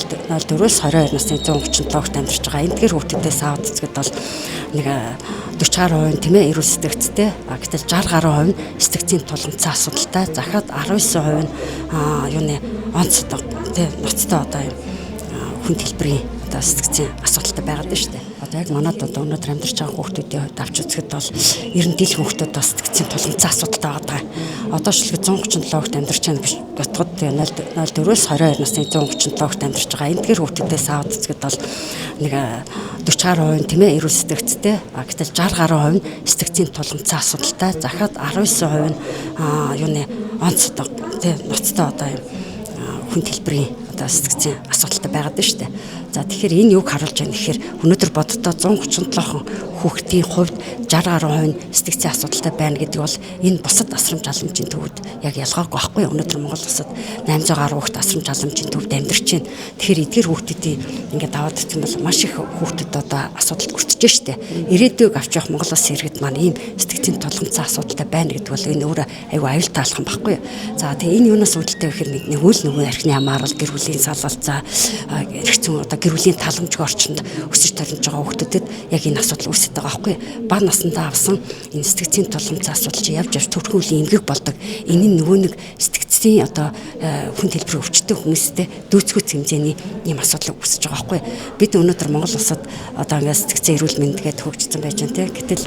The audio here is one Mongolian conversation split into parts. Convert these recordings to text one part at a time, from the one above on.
04-өөс 22 насны 137-т амьдарч байгаа. Эндгээр хүүхдүүдээс аваад үзэхэд бол нэг 40% тийм ээ эрүүл сэтгцтэй. Гэтэл 60% нь сэтгцийн тулгымцсан асуудалтай. Захаад 19% нь юуны онцтой тийм ноцтой одоо хүн хэлбэрийн одоо сэтгцийн асуудалтай байгаад байна шүү дээ. Одоо яг манад одоо өнөөдөр амьдарч байгаа хүүхдүүдийн хувьд авч үзэхэд бол ер нь дийлэх хүүхдүүд бас сэтгцийн тулгымцсан асуудалтай байгаа. Одоо шилгээ 137-т амьдарч байгаа гэж бодоход 04-өөс 22 насны 137-т амьдарч байгаа. Эндгээр хүүхдүүдээс аваад үзэхэд бол нэг 40% тийм ээ эрүүл сэтгцтэй. Гэтэл 60% нь сэтгцийн тулгымцсан асуудалтай. Захаад 19% нь юуны онцтой тийм ноцтой одоо хүн хэлбэрийн одоо сэтгцийн асуудалтай байгаад байна шүү дээ. За тэгэхээр энэ юг харуулж байна гэхээр өнөөдөр боддоо 137 хүүхдийн хувьд 60% нь сэтгцийн асуудалтай байна гэдэг бол энэ бусад асрамж халамжийн төвд яг ялгаагүй байхгүй. Өнөөдөр Монгол улсад 800 гаруй хүүхд асрамж халамжийн төвд амьдарч байна. Тэгэхээр эдгээр хүүхдүүдийн ингээд аваад ирсэн бол маш их хүүхдэд одоо асуудал өртөж штэ. Ирээдүйг авч явах Монгол улсын иргэд маань ийм сэтгцийн тулгымцсан асуудалтай байна гэдэг бол энэ өөрөө аюу аюултай алхам байхгүй. За тэгээ энэ юунаас үүдэлтэй гэхээр нэг үйл нөгөө архины хамаарал, гэр бүлийн салалцаа, эргэцэн одоо гэр бүлийн таламжгүй орчинд өсөж төрж байгаа хүүхдэд яг энэ асуудал үүсэж байгаа байхгүй. Бага насндаа авсан энэ сэтгцийн тулгымцсан асуудал чи явж төрхөн үеийн эмгэг болдог. Энэ нөгөө нэг сэтгцийн одоо хүн хэлбэр өвчтөй хүмүүстэй дүүцгүй хэмжээний ийм асуудал үүсэж байгаа байхгүй. Бид өнөөдөр Монгол улсад одоо ингээд сэтгцийн эрүүл мэндгээд хөгжсөн байж байна тийм. Гэтэл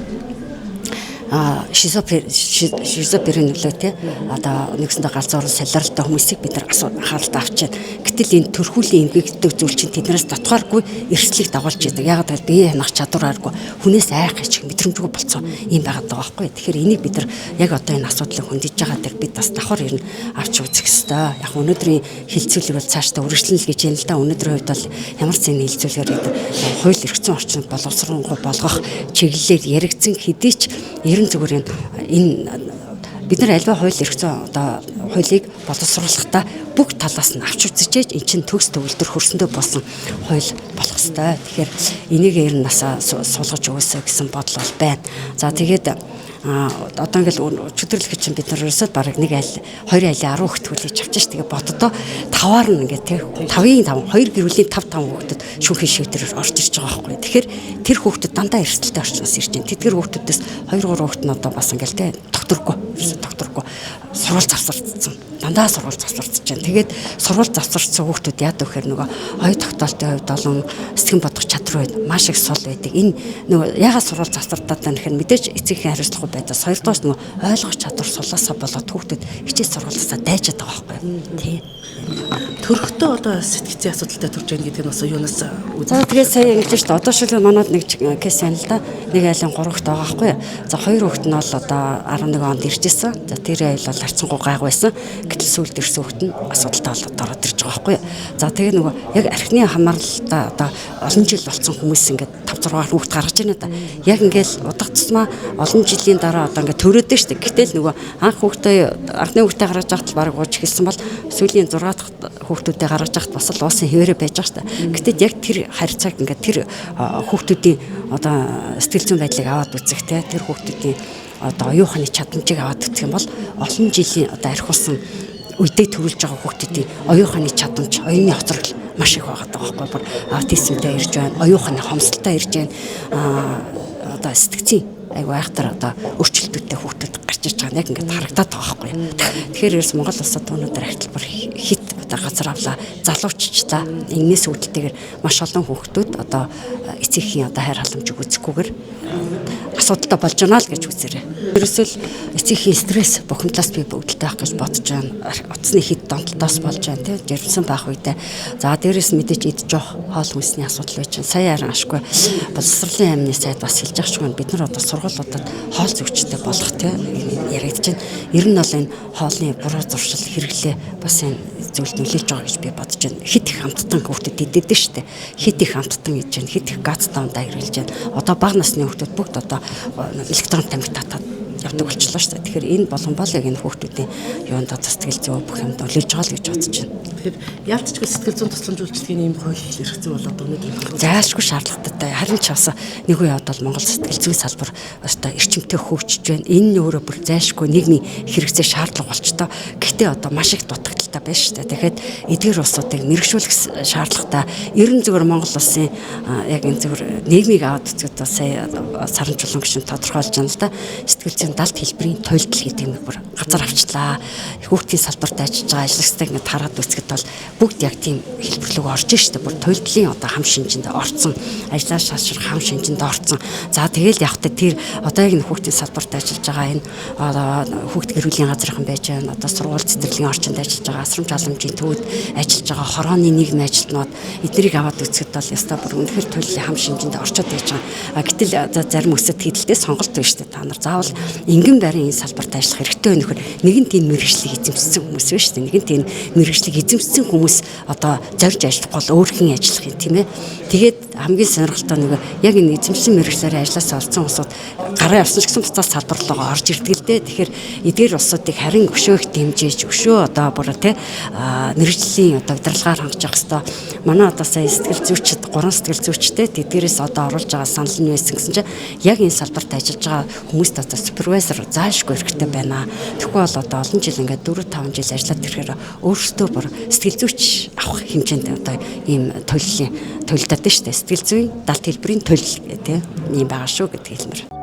шизофрени нөлөө тий одоо нэгсэндээ галзуурал солиоролтой хүмүүсийг бид нар анхааралтай авч байна. Гэтэл энэ төрхүүлийн эмгэгддэг зүйл чинь тэднээс дотгооргүй эрсдлийг дагуулж яадаг. Яагаад гэвэл бие хянах чадварааргүй хүнээс айх гэж мэдрэмжгүй болцсон юм байгаад байгаа байхгүй. Тэгэхээр энийг бид нар яг одоо энэ асуудлыг хөндөж байгаадаг бид бас давхар ирнэ авч үзэх ёстой. Яг өнөөдрийн хилцүүлэг бол цаашдаа үргэлжлэнэ гэж байна л да. Өнөөдрийн хувьд бол ямар ч зэний хилцүүлгээр хууль эрх зүйн орчинд боловсронгуй болгох чиглэлээр яригдсан хэдий ч зүгээр энэ бид нар альва хууль эрх зүйн одоо хуулийг боловсруулахдаа бүх талаас нь авч үзэж эн чинь төгс төгөлдөр хөрсөндөө болсон хууль болох ёстой. Тэгэхээр энийг ер нь насаа суулгаж өгөөсэй гэсэн бодол бол байна. За тэгээд одоо ингээл чөдөрлөх чинь бид нар ерөөсөө бараг нэг айл 2 айлын 10 хүүхэд хүлээж авчих ш. Тэгээ боддоо 5-аар нь ингээд тий 5-ын 5 2 гэр бүлийн 5 хүүхэдэд шүүхийн шийдвэрээр орж ирж байгаа байхгүй. Тэгэхээр тэр хүүхэдэд дандаа эрсдэлтэй орчноос ирж байна. Тэдгэр хүүхэдүүдээс 2 3 хүүхэд нь одоо бас ингээл тий докторгүй сурвал завсардсан. Дандаа сурвал завсардж байна. Тэгээд сурвал завсардсан хүүхдүүд яадаг вэхээр нөгөө оюу тогтоолтын хувьд олон сэтгэн бодох чадвар үед маш их сул байдаг. Энэ нөгөө ягаад сурвал завсардаад байна гэхээр мэдээж эцэгхийн хариуцлага байдаас хоёрдоос нөгөө ойлгох чадвар сулаасаа болоод хүүхдүүд хичээл сургуулиасаа дайжаад байгаа байхгүй. Тий. Төрхтөө одоо сэтгцийн асуудалтай төрж байгаа гэдэг нь бас юунаас За тэгээд сая ингэж шүү дээ. Одоо шилээ манад нэг кейс байна л да. Нэг айлын 3 хүүхэд байгаа байхгүй. За 2 хүүхэд нь бол одоо 11 онд ирж исэн. За тэр айл бол харьцангуй гайг байсан. Гэтэл сүүлд ирсэн хүүхэд нь асуудалтай болоод ороод ирж байгаа байхгүй. За тэгээд нөгөө яг архины хамааралтай одоо олон жил болсон хүмүүс ингээд 5 6 хүүхэд гаргаж байна да. Яг ингээд удах тусмаа олон жилийн дараа одоо ингээд төрөөд шүү дээ. Гэтэл нөгөө анх анхны хүүхдээ гаргаж байхад баг ууж эхэлсэн бол сүүлийн 6 дахь хүүхдүүдээ гаргаж байхад бас л уусан хэвээрээ байж байгаа шүү дээ. Гэтэл яг тэр харьцааг ингээд тэр хүүхдүүдийн одоо сэтгэл зүйн байдлыг аваад үзэх те тэр хүүхдүүдийн одоо оюуханы чадамжийг аваад үзэх юм бол олон жилийн одоо архиулсан үедээ төрүүлж байгаа хүүхдүүдийн оюуханы чадамж, оюуны хоцрол маш их байгаа байхгүй бүр аутизмтай ирж байна, оюуханы хомсдолтой ирж байна. Одоо сэтгцийн айгу айхтар одоо өөрчлөлттэй хүүхдүүд гарч иж байгаа яг ингээд харагдаад байгаа байхгүй. Тэгэхээр ерөөс Монгол улсад өнөөдөр ахталбар хит одоо газар авлаа, залууччлаа. Энэс үүдэлтэйгээр маш олон хүүхдүүд одоо эцэгхийн одоо хайр халамжийг үзэхгүйгээр асуудалтай болж байна л гэж үзээрэй. Ерөөсөө эцэгхийн стресс бухимдлаас би үүдэлтэй байх гэж бодож байна. Утасны хит донтолтоос болж байна тийм жирэмсэн байх үедээ. За дээрээс мэдээж идэж явах хоол хүнсний асуудал байж байна. Сая харин ашгүй боловсролын амны сайд бас хэлж байгаа шүү. Бид нар одоо сургуулиудад хоол зүйчтэй болох тийм яригдж байна. Ер нь бол энэ хоолны буруу зуршил хэрэглээ бас энэ зүйлд нөлөөлж байгаа гэж би бодож байна. Хит их хамттан хүүхдэд идэдэж штэ. Хит их хамттан гэж байна. Хит их гацтаандаа хэрэглэж байна. Одоо бага насны хүүхдүүд бүгд одоо электрон тамхи татаад явдаг болчихлоо шүү дээ. Тэгэхээр энэ болгон бол яг энэ хүүхдүүдийн юунд сэтгэл зүй бүх юмд нөлөөлж байгаа л гэж бодож байна. Тэгэхээр яалтчгүй сэтгэл зүйн тусламж үйлчилгээний ийм хууль эрх зүй болоод өнөөдөр заашгүй шаардлагатай. Харин ч бас нэг үе бодвол Монгол сэтгэл зүйн салбар одоо эрчимтэй хөгжиж байна. Энэ нь өөрөө бүр заашгүй нийгмийн хэрэгцээ шаардлага болчтой. Гэхдээ одоо маш их дутагдaltaй шаардлагатай байна шүү дээ. Тэгэхээр эдгээр улсуудыг мэрэгшүүлэх шаардлагатай. Ер нь зөвхөн Монгол улсын яг энэ зөвхөн нийгмийг аваад үзэхэд сая Саран Чулуун гишүүн тодорхойлж байна л да. Сэтгэл зүйн далд хэлбэрийн туйлдал гэдэг нэг бүр газар авчлаа. Хүүхдийн салбарт ажиллаж байгаа ажлагчдыг ингээд хараад үзэхэд бол бүгд яг тийм хэлбэрлэг орж шүү дээ. Бүр туйлдлын одоо хам шинжинд орцсон, ажлаа шалшрах хам шинжинд орцсон. За тэгэл явахтаа тэр одоо яг хүүхдийн салбарт ажиллаж байгаа энэ хүүхд гэр бүлийн газрын байж байна. Одоо сургууль цэцэрлэгийн орчинд ажиллаж байгаа, асрамж халамжийн төвд ажиллаж байгаа хорооны нийгмийн ажилтнууд эднийг аваад үзэхэд бол ястаа бүр үнэхээр туйлын хам шинжинд орчод байж байгаа. Гэтэл зарим өсөд хэдэлтэй сонголт байна шүү дээ. Та нар заавал ингэн байрын энэ салбарт ажиллах хэрэгтэй нөхөр нэг нь тийм мэрэгжлийг эзэмшсэн хүмүүс байна шүү дээ. Нэг нь тийм мэрэгжлийг эзэмшсэн хүмүүс одоо зорж ажиллах бол өөрхийн ажиллах юм тийм ээ. Тэгээд хамгийн сонирхолтой нэг яг энэ эзэмшсэн мэрэгчлэрээ ажилласаа олцсон улсууд гараа явсан ч гэсэн буцаад салбар руу орж ирдэг л дээ. Тэгэхээр эдгээр улсуудыг харин өшөөх дэмжиж өшөө одоо бүр тий мэрэгжлийн одоо удирдлагаар хангаж явах хэвээр манай одоо сая сэтгэл зүйчид 3 сэтгэл зүйчтэй тэдгээрээс одоо оруулж байгаа санал нь байсан гэсэн чинь яг энэ салбарт ажиллаж байгаа хүмүүст одоо супервайзер заашгүй хэрэгтэй байна. Тэгэхгүй бол одоо олон жил ингээд 4-5 жил ажиллаад ирэхээр өөрөөсөө бүр сэтгэл зүйч авах хэмжээнд одоо ийм туйлдаад шүү дээ. Сэтгэл зүйн далд хэлбэрийн туйл гэх тийм ийм байгаа шүү гэдэг хэлмэр.